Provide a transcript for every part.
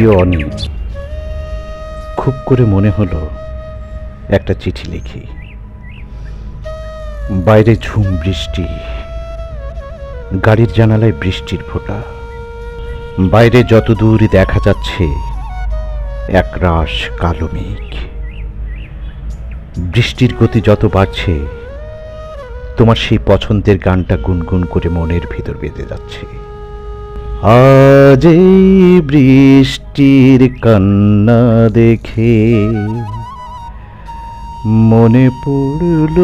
প্রিয় অনি, খুব করে মনে হলো একটা চিঠি লিখি। বাইরে ঝুম বৃষ্টি, গাড়ির জানালায় বৃষ্টির ফোঁটা। বাইরে যত দূর দেখা যাচ্ছে একরাশ কালো মেঘ। বৃষ্টির গতি যত বাড়ছে, তোমার সেই পছন্দের গানটা গুনগুন করে মনের ভিতর বেঁধে যাচ্ছে। আজ এই বৃষ্টির কান্না দেখে মনে পড়ল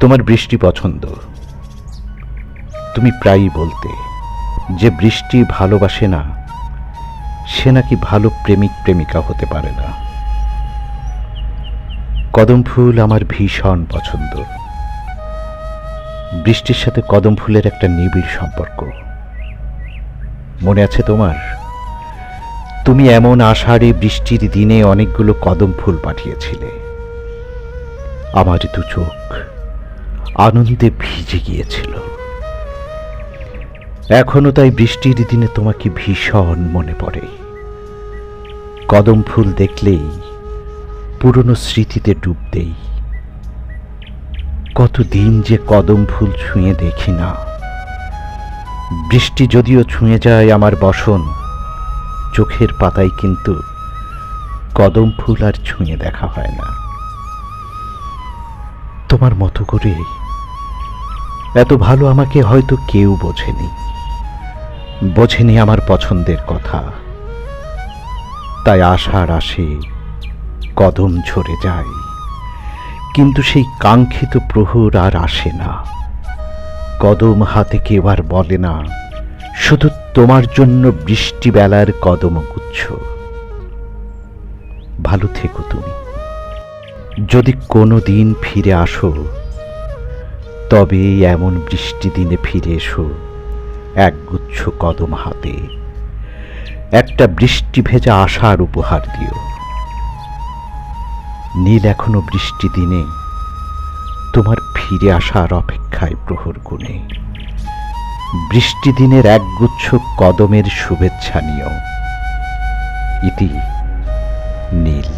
তোমার বৃষ্টি পছন্দ। তুমি প্রায়ই বলতে যে বৃষ্টি ভালোবাসে না, সে নাকি ভালো প্রেমিক প্রেমিকা হতে পারে না। কদম ফুল আমার ভীষণ পছন্দ। বৃষ্টির সাথে কদম ফুলের একটা নিবিড় সম্পর্ক। মনে আছে তোমার? তুমি এমন আষাঢ়ে বৃষ্টির দিনে অনেকগুলো কদম ফুল পাঠিয়েছিলে। আমার দু চোখ আনন্দে ভিজে গিয়েছিল। এখনো তাই বৃষ্টির দিনে তোমাকে ভীষণ মনে পড়ে। কদম ফুল দেখলেই পুরনো স্মৃতিতে ডুব দেই। কতদিন যে কদম ফুল ছুঁয়ে দেখি না। বৃষ্টি যদিও ছুঁয়ে যায় আমার বসন, চোখের পাতায় কিন্তু কদম ফুল আর ছুঁয়ে দেখা হয় না। তোমার মতো করে এত ভালো আমাকে হয়তো কেউ বোঝেনি আমার পছন্দের কথা। তাই আশার আসে কদম ঝরে যায়, কিন্তু সেই কাঙ্ক্ষিত প্রহর আর আসে না। কদম হাতে কেউ আর বলে না, শুধু তোমার জন্য বৃষ্টি বেলার কদম গুচ্ছ। ভালো থেকো তুমি। যদি কোনো দিন ফিরে আসো, তবে এমন বৃষ্টি দিনে ফিরে এসো একগুচ্ছ কদম হাতে। একটা বৃষ্টি ভেজা আশার উপহার দিও। নীল এখনো বৃষ্টি দিনে তোমার ফিরে আসার অপেক্ষায় প্রহর গুনে। বৃষ্টি দিনের একগুচ্ছ কদমের শুভেচ্ছা নিও। ইতি নীল।